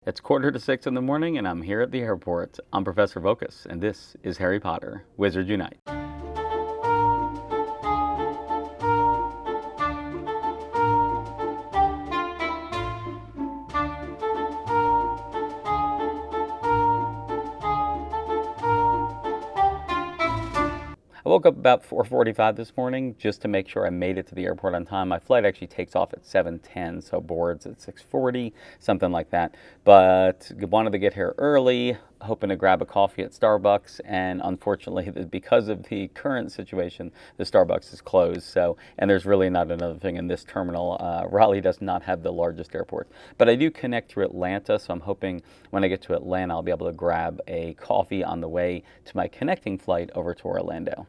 It's 5:45 in the morning and I'm here at the airport. I'm Professorvoqas and this is Harry Potter, Wizards Unite. I woke up about 4:45 this morning just to make sure I made it to the airport on time. My flight actually takes off at 7:10, so boards at 6:40, something like that. But wanted to get here early, hoping to grab a coffee at Starbucks, and unfortunately, because of the current situation, the Starbucks is closed. So, and there's really not another thing in this terminal. Raleigh does not have the largest airport, but I do connect to Atlanta, so I'm hoping when I get to Atlanta, I'll be able to grab a coffee on the way to my connecting flight over to Orlando.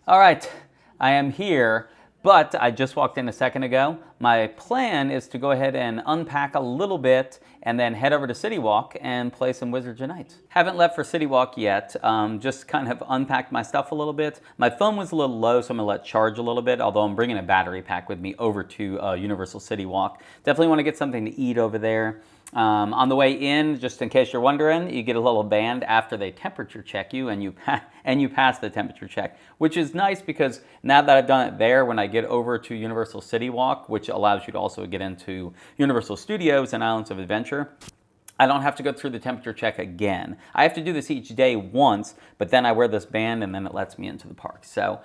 All right, I am here, but I just walked in a second ago. My plan is to go ahead and unpack a little bit and then head over to CityWalk and play some Wizards Unite. Haven't left for CityWalk yet, just kind of unpacked my stuff a little bit. My phone was a little low, so I'm gonna let it charge a little bit, although I'm bringing a battery pack with me over to Universal CityWalk. Definitely wanna get something to eat over there. On the way in, just in case you're wondering, you get a little band after they temperature check you and you pass the temperature check, which is nice because now that I've done it there, when I get over to Universal CityWalk, which allows you to also get into Universal Studios and Islands of Adventure, I don't have to go through the temperature check again. I have to do this each day once, but then I wear this band and then it lets me into the park. So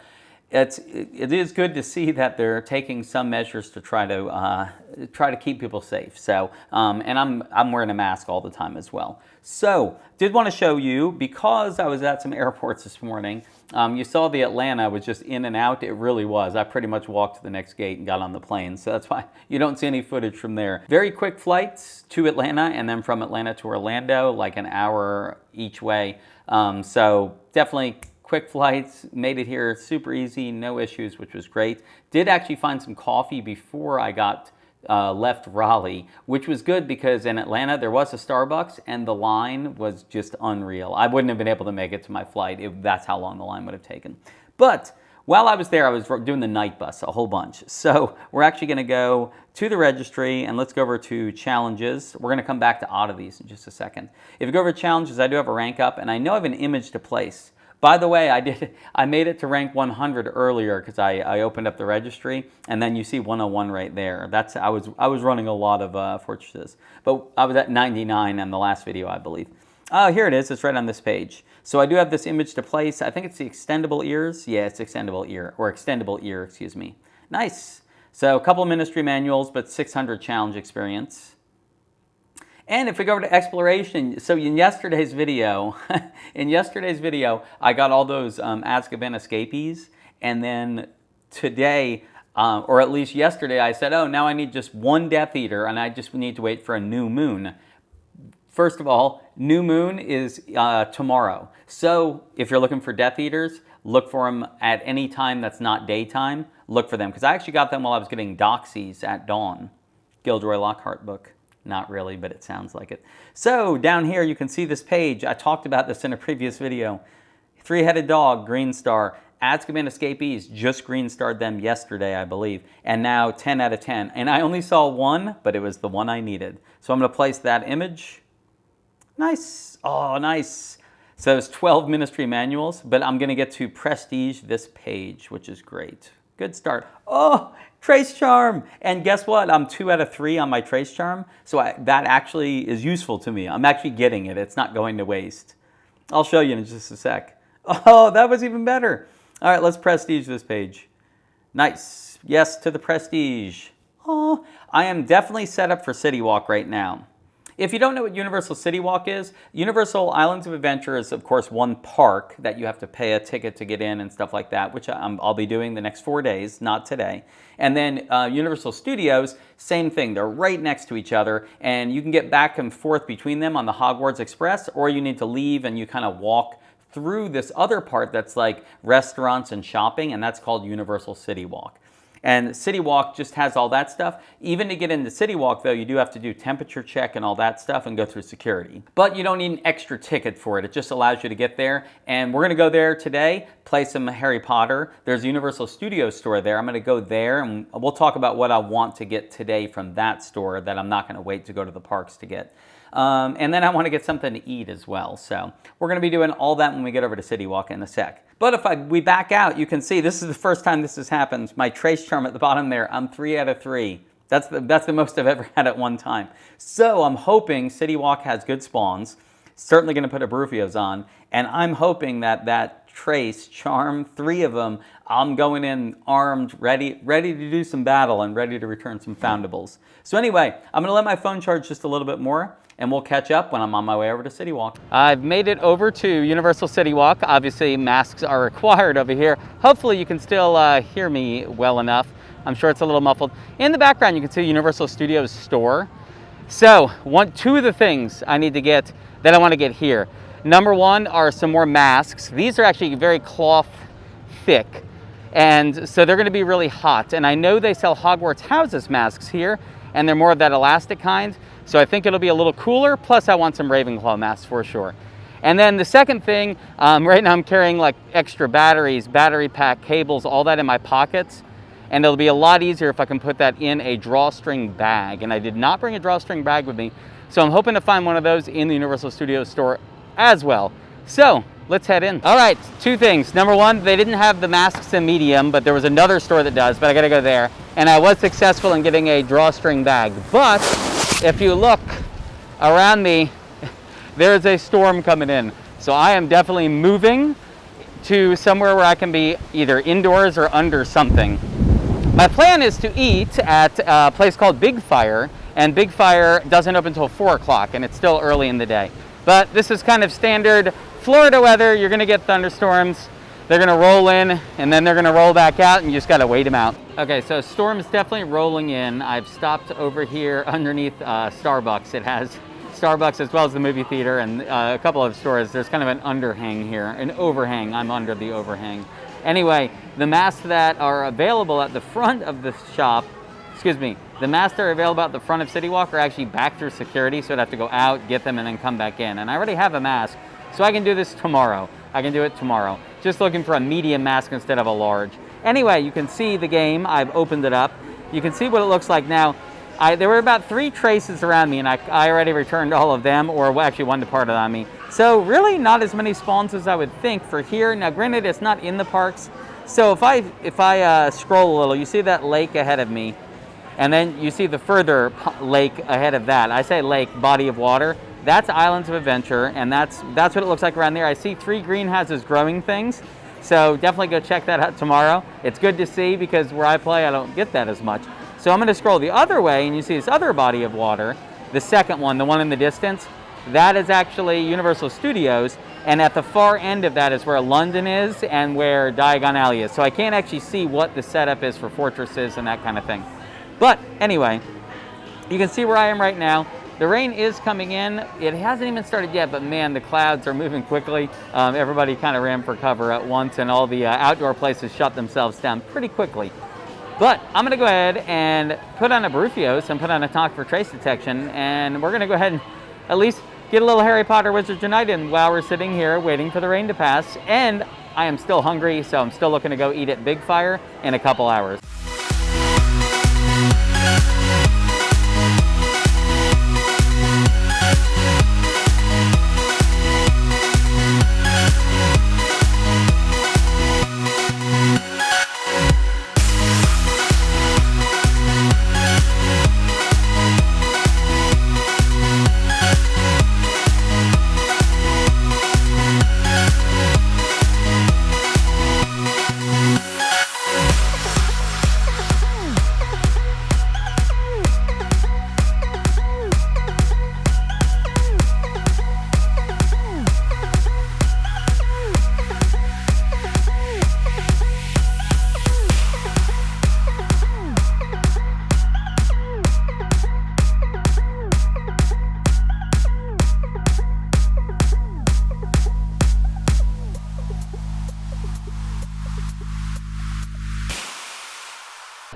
it is good to see that they're taking some measures to try to keep people safe. So, and I'm wearing a mask all the time as well. So, did want to show you, because I was at some airports this morning, you saw the Atlanta was just in and out. It really was. I pretty much walked to the next gate and got on the plane. So that's why you don't see any footage from there. Very quick flights to Atlanta and then from Atlanta to Orlando, like an hour each way. So definitely quick flights, made it here super easy, no issues, which was great. Did actually find some coffee before I got left Raleigh, which was good because in Atlanta there was a Starbucks and the line was just unreal. I wouldn't have been able to make it to my flight if that's how long the line would have taken. But while I was there, I was doing the night bus a whole bunch. So we're actually going to go to the registry and let's go over to challenges. We're going to come back to oddities in just a second. If you go over to challenges, I do have a rank up and I know I have an image to place. By the way, I made it to rank 100 earlier because I opened up the registry, and then you see 101 right there. That's I was running a lot of fortresses, but I was at 99 in the last video, I believe. Here it is. It's right on this page. So I do have this image to place. I think it's the extendable ears. Yeah, it's extendable ear, excuse me. Nice. So a couple of ministry manuals, but 600 challenge experience. And if we go over to exploration, so in yesterday's video, I got all those Azkaban escapees, and then today, or at least yesterday, I said, oh, now I need just one Death Eater, and I just need to wait for a new moon. First of all, new moon is tomorrow. So if you're looking for Death Eaters, look for them at any time that's not daytime. Look for them, because I actually got them while I was getting Doxies at dawn. Gilderoy Lockhart book. Not really, but it sounds like it. So down here you can see this page. I talked about this in a previous video. Three-headed dog, green star. Azkaban escapees, just green starred them yesterday, I believe. And now 10 out of 10. And I only saw one, but it was the one I needed. So I'm going to place that image. Nice. Oh, nice. So it's 12 ministry manuals, but I'm going to get to prestige this page, which is great. Good start. Oh, trace charm. And guess what? I'm 2 out of 3 on my trace charm. So that actually is useful to me. I'm actually getting it. It's not going to waste. I'll show you in just a sec. Oh, that was even better. All right, let's prestige this page. Nice. Yes to the prestige. Oh, I am definitely set up for CityWalk right now. If you don't know what Universal CityWalk is, Universal Islands of Adventure is, of course, one park that you have to pay a ticket to get in and stuff like that, which I'll be doing the next 4 days, not today. And then Universal Studios, same thing. They're right next to each other, and you can get back and forth between them on the Hogwarts Express, or you need to leave and you kind of walk through this other part that's like restaurants and shopping, and that's called Universal CityWalk. And CityWalk just has all that stuff. Even to get into CityWalk, though, you do have to do temperature check and all that stuff and go through security. But you don't need an extra ticket for it. It just allows you to get there. And we're going to go there today, play some Harry Potter. There's a Universal Studios store there. I'm going to go there, and we'll talk about what I want to get today from that store that I'm not going to wait to go to the parks to get. And then I want to get something to eat as well. So we're going to be doing all that when we get over to CityWalk in a sec. But if we back out, you can see this is the first time this has happened. My trace charm at the bottom there, I'm 3 out of 3. That's the most I've ever had at one time. So I'm hoping CityWalk has good spawns. Certainly going to put a Barufios on. And I'm hoping that trace charm, 3 of them, I'm going in armed, ready to do some battle and ready to return some foundables. So anyway, I'm going to let my phone charge just a little bit more, and we'll catch up when I'm on my way over to CityWalk. I've made it over to Universal CityWalk. Obviously, masks are required over here. Hopefully, you can still hear me well enough. I'm sure it's a little muffled. In the background, you can see Universal Studios store. So, 2 of the things I need to get that I want to get here. Number 1 are some more masks. These are actually very cloth thick, and so they're going to be really hot. And I know they sell Hogwarts Houses masks here, and they're more of that elastic kind. So I think it'll be a little cooler, plus I want some Ravenclaw masks for sure. And then the second thing, right now I'm carrying like extra batteries, battery pack, cables, all that in my pockets. And it'll be a lot easier if I can put that in a drawstring bag. And I did not bring a drawstring bag with me, so I'm hoping to find one of those in the Universal Studios store as well. So let's head in. All right, 2 things. Number 1, they didn't have the masks in medium, but there was another store that does, but I gotta go there. And I was successful in getting a drawstring bag. But if you look around me, there's a storm coming in. So I am definitely moving to somewhere where I can be either indoors or under something. My plan is to eat at a place called Big Fire, and Big Fire doesn't open until 4 o'clock, and it's still early in the day. But this is kind of standard Florida weather. You're gonna get thunderstorms. They're gonna roll in, and then they're gonna roll back out, and you just gotta wait them out. Okay, so storm is definitely rolling in. I've stopped over here underneath Starbucks. It has Starbucks as well as the movie theater and a couple of stores. There's kind of an underhang here, an overhang. I'm under the overhang. Anyway, the masks that are available at the front of the shop, the masks that are available at the front of CityWalk are actually back through security, so I'd have to go out, get them, and then come back in. And I already have a mask, so I can do this tomorrow. I can do it tomorrow. Just looking for a medium mask instead of a large. Anyway, you can see the game. I've opened it up. You can see what it looks like now. There were about 3 traces around me, and I already returned all of them, or actually 1 departed on me. So really not as many spawns as I would think for here. Now granted, it's not in the parks. So if I scroll a little, you see that lake ahead of me, and then you see the further lake ahead of that. I say lake, body of water. That's Islands of Adventure, and that's what it looks like around there. I see 3 greenhouses growing things, so definitely go check that out tomorrow. It's good to see because where I play, I don't get that as much. So I'm going to scroll the other way, and you see this other body of water, the second one, the one in the distance. That is actually Universal Studios, and at the far end of that is where London is and where Diagon Alley is. So I can't actually see what the setup is for fortresses and that kind of thing. But anyway, you can see where I am right now. The rain is coming in. It hasn't even started yet, but man, the clouds are moving quickly. Everybody kind of ran for cover at once, and all the outdoor places shut themselves down pretty quickly. But I'm going to go ahead and put on a Barufios and put on a talk for trace detection, and we're going to go ahead and at least get a little Harry Potter Wizards Unite in while we're sitting here waiting for the rain to pass. And I am still hungry, so I'm still looking to go eat at Big Fire in a couple hours.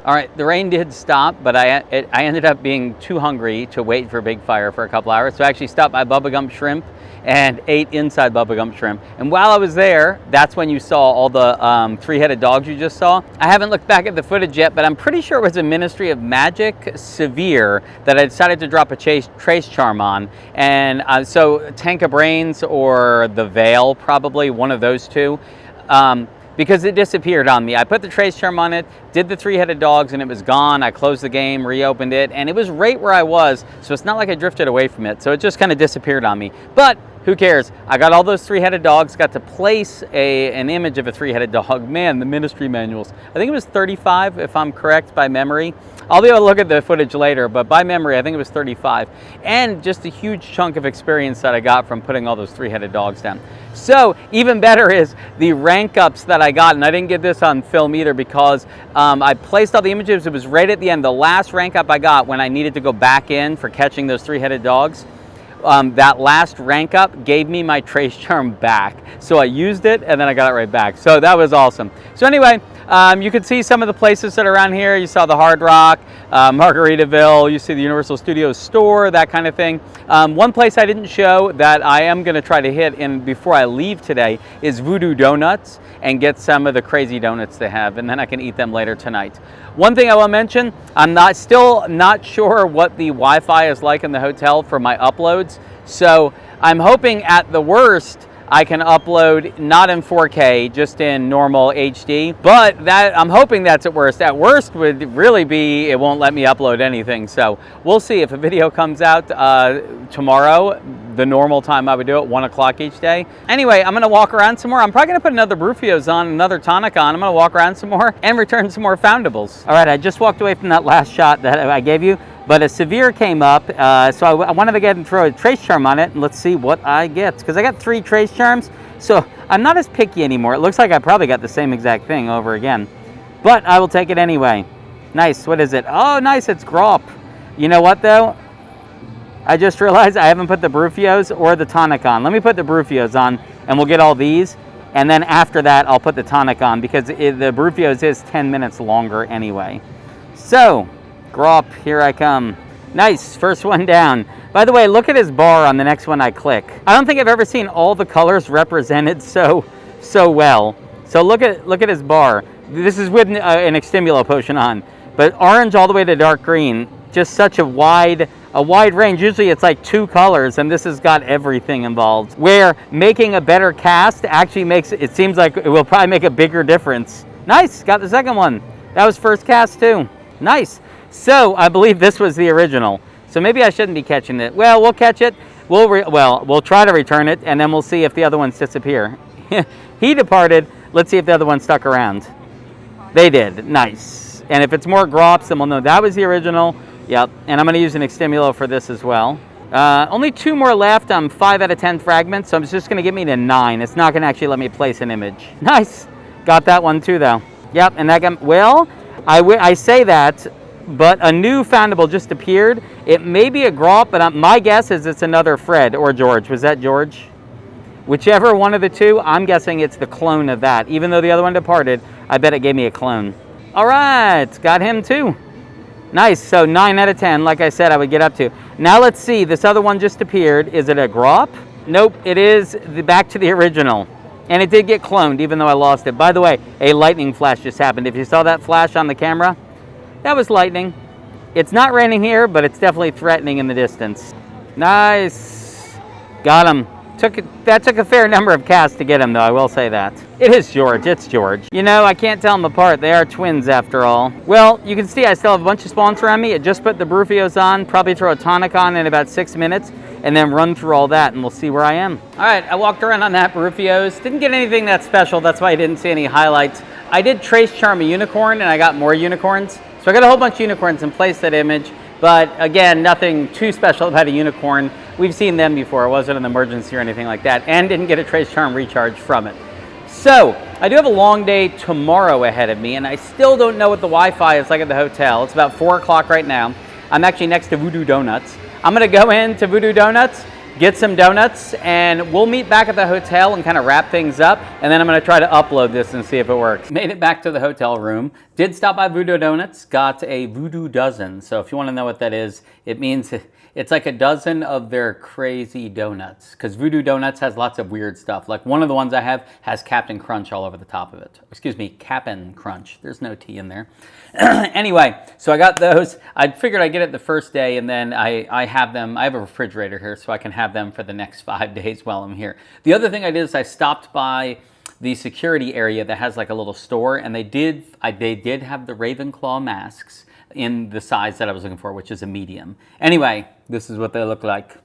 All right, the rain did stop, but I ended up being too hungry to wait for Big Fire for a couple hours. So I actually stopped by Bubba Gump Shrimp and ate inside Bubba Gump Shrimp. And while I was there, that's when you saw all the three-headed dogs you just saw. I haven't looked back at the footage yet, but I'm pretty sure it was a Ministry of Magic Severe that I decided to drop a trace charm on. And so Tank of Brains or the Veil, probably one of those two. Because it disappeared on me. I put the trace charm on it, did the three-headed dogs, and it was gone. I closed the game, reopened it, and it was right where I was, so it's not like I drifted away from it. So it just kind of disappeared on me. But who cares? I got all those three-headed dogs, got to place an image of a three-headed dog. Man, the ministry manuals. I think it was 35, if I'm correct by memory. I'll be able to look at the footage later, but by memory, I think it was 35. And just a huge chunk of experience that I got from putting all those three-headed dogs down. So even better is the rank ups that I got, and I didn't get this on film either because I placed all the images. It was right at the end. The last rank up I got when I needed to go back in for catching those three-headed dogs. That last rank up gave me my trace charm back. So I used it and then I got it right back. So that was awesome. So anyway, you can see some of the places that are around here. You saw the Hard Rock, Margaritaville, you see the Universal Studios store, that kind of thing. One place I didn't show that I am going to try to hit in before I leave today is Voodoo Donuts and get some of the crazy donuts they have, and then I can eat them later tonight. One thing I will mention, I'm still not sure what the Wi-Fi is like in the hotel for my uploads, so I'm hoping at the worst I can upload not in 4K, just in normal HD, but I'm hoping that's at worst. At worst would really be it won't let me upload anything, so we'll see if a video comes out tomorrow, the normal time I would do it, 1 o'clock each day. Anyway, I'm gonna walk around some more. I'm probably gonna put another Barufios on, another tonic on. I'm gonna walk around some more and return some more foundables. All right, I just walked away from that last shot that I gave you, but a Severe came up, so I wanted to get and throw a trace charm on it, and let's see what I get. Because I got 3 trace charms, so I'm not as picky anymore. It looks like I probably got the same exact thing over again, but I will take it anyway. Nice, what is it? Oh, nice, it's Grop. You know what, though? I just realized I haven't put the Barufios or the tonic on. Let me put the Barufios on, and we'll get all these, and then after that, I'll put the tonic on, because the Barufios is 10 minutes longer anyway. So, Grop, here I come. Nice, first one down. By the way, look at his bar on the next one I click. I don't think I've ever seen all the colors represented so well. So look at his bar. This is with an Extimulo potion on, but orange all the way to dark green. Just such a wide range. Usually it's like 2 colors, and this has got everything involved. Where making a better cast actually makes it seems like it will probably make a bigger difference. Nice, got the second one. That was first cast too. Nice. So I believe this was the original. So maybe I shouldn't be catching it. Well, we'll catch it. We'll try to return it, and then we'll see if the other ones disappear. He departed. Let's see if the other ones stuck around. They did. Nice. And if it's more Grops, then we'll know that was the original. Yep. And I'm going to use an Extimulo for this as well. Only 2 more left. I'm 5 out of 10 fragments, so it's just going to get me to 9. It's not going to actually let me place an image. Nice. Got that one too, though. Yep. And that got, well, I say that, but a new foundable just appeared. It may be a Grop, but my guess is it's another Fred or George. Was that George? Whichever one of the two, I'm guessing it's the clone of that. Even though the other one departed, I bet it gave me a clone. All right, got him too. Nice, so 9 out of 10, like I said, I would get up to. Now let's see, this other one just appeared. Is it a grop? Nope, it is back to the original. And it did get cloned, even though I lost it. By the way, a lightning flash just happened. If you saw that flash on the camera, that was lightning. It's not raining here, but it's definitely threatening in the distance. Nice, got him. That took a fair number of casts to get him, though, I will say that. It is George, it's George. You know, I can't tell them apart. They are twins, after all. Well, you can see I still have a bunch of spawns around me. I just put the Brufios on, probably throw a tonic on in about 6 minutes, and then run through all that, and we'll see where I am. All right, I walked around on that Brufios. Didn't get anything that special. That's why I didn't see any highlights. I did trace charm a unicorn, and I got more unicorns. So I got a whole bunch of unicorns and placed that image. But again, nothing too special about a unicorn. We've seen them before. It wasn't an emergency or anything like that, and didn't get a trace charm recharge from it. So I do have a long day tomorrow ahead of me, and I still don't know what the Wi-Fi is like at the hotel. It's about 4 o'clock right now. I'm actually next to Voodoo Donuts. I'm gonna go into Voodoo Donuts, get some donuts, and we'll meet back at the hotel and kind of wrap things up, and then I'm gonna try to upload this and see if it works. Made it back to the hotel room. Did stop by Voodoo Donuts, got a Voodoo dozen. So if you wanna know what that is, it means it's like a dozen of their crazy donuts, because Voodoo Donuts has lots of weird stuff. Like one of the ones I have has Captain Crunch all over the top of it. Excuse me, Cap'n Crunch. There's no T in there. Anyway, so I got those. I figured I'd get it the first day, and then I have them. I have a refrigerator here, so I can have them for the next 5 days while I'm here. The other thing I did is I stopped by the security area that has like a little store, and they did have the Ravenclaw masks in the size that I was looking for, which is a medium. Anyway, this is what they look like.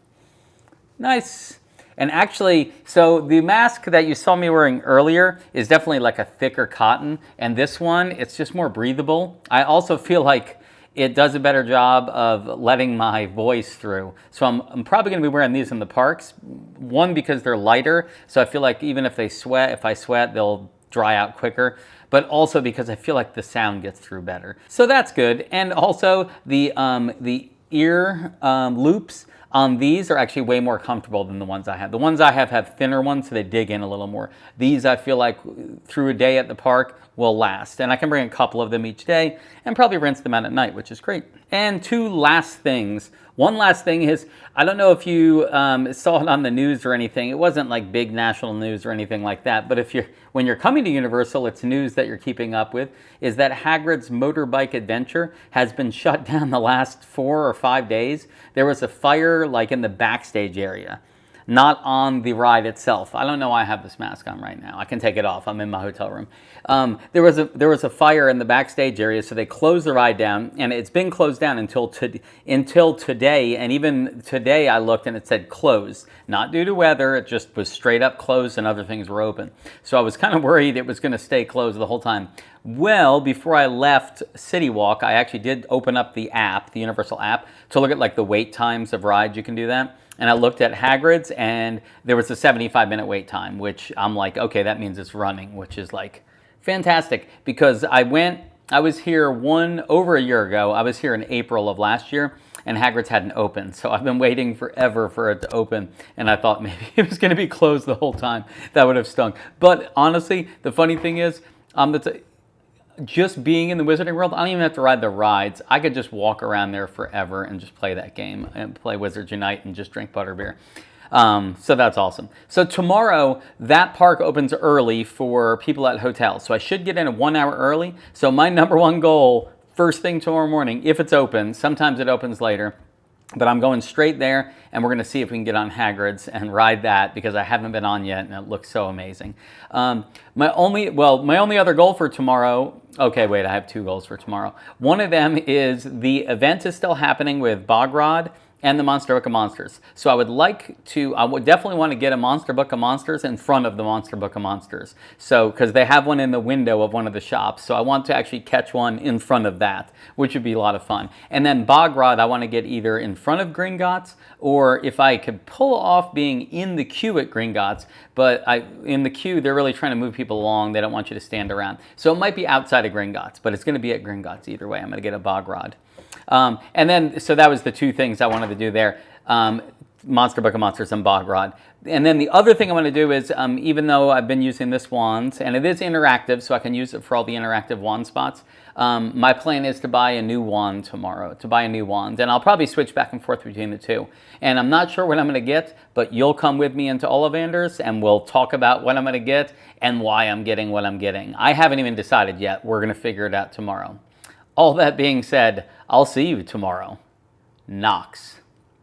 Nice. And actually, so the mask that you saw me wearing earlier is definitely like a thicker cotton, and this one, it's just more breathable. I also feel like it does a better job of letting my voice through. So I'm probably gonna be wearing these in the parks. One, because they're lighter, so I feel like even if I sweat, they'll dry out quicker. But also because I feel like the sound gets through better. So that's good. And also the ear loops on these are actually way more comfortable than the ones I have. The ones I have thinner ones, so they dig in a little more. These I feel like through a day at the park will last. And I can bring a couple of them each day and probably rinse them out at night, which is great. And two last things. One last thing is, I don't know if you saw it on the news or anything. It wasn't like big national news or anything like that. But when you're coming to Universal, it's news that you're keeping up with, is that Hagrid's motorbike adventure has been shut down the last 4 or 5 days. There was a fire like in the backstage area, not on the ride itself. I don't know why I have this mask on right now. I can take it off. I'm in my hotel room. There was a fire in the backstage area, so they closed the ride down, and it's been closed down until today. And even today, I looked and it said closed, not due to weather. It just was straight up closed, and other things were open. So I was kind of worried it was going to stay closed the whole time. Well, before I left CityWalk, I actually did open up the app, the Universal app, to look at like the wait times of rides. You can do that. And I looked at Hagrid's, and there was a 75-minute wait time, which I'm like, okay, that means it's running, which is like fantastic, because I was here over a year ago. I was here in April of last year, and Hagrid's hadn't opened. So I've been waiting forever for it to open, and I thought maybe it was going to be closed the whole time. That would have stunk. But honestly, the funny thing is, just being in the Wizarding World, I don't even have to ride the rides. I could just walk around there forever and just play that game and play Wizards Unite and just drink butterbeer. So that's awesome. So tomorrow, that park opens early for people at hotels. So I should get in 1 hour early. So my number one goal, first thing tomorrow morning, if it's open, sometimes it opens later, but I'm going straight there, and we're going to see if we can get on Hagrid's and ride that, because I haven't been on yet, and it looks so amazing. My only other goal for tomorrow, okay, wait, I have 2 goals for tomorrow. One of them is the event is still happening with Bogrod and the Monster Book of Monsters. So I would definitely want to get a Monster Book of Monsters in front of the Monster Book of Monsters. So, because they have one in the window of one of the shops. So I want to actually catch one in front of that, which would be a lot of fun. And then Bogrod, I want to get either in front of Gringotts, or if I could pull off being in the queue at Gringotts, but in the queue, they're really trying to move people along. They don't want you to stand around. So it might be outside of Gringotts, but it's going to be at Gringotts either way. I'm going to get a Bogrod. And then, so that was the 2 things I wanted to do there. Monster Book of Monsters and Bogrod. And then the other thing I want to do is, even though I've been using this wand, and it is interactive, so I can use it for all the interactive wand spots, my plan is to buy a new wand tomorrow, and I'll probably switch back and forth between the two. And I'm not sure what I'm going to get, but you'll come with me into Ollivander's, and we'll talk about what I'm going to get and why I'm getting what I'm getting. I haven't even decided yet. We're going to figure it out tomorrow. All that being said, I'll see you tomorrow. Knox.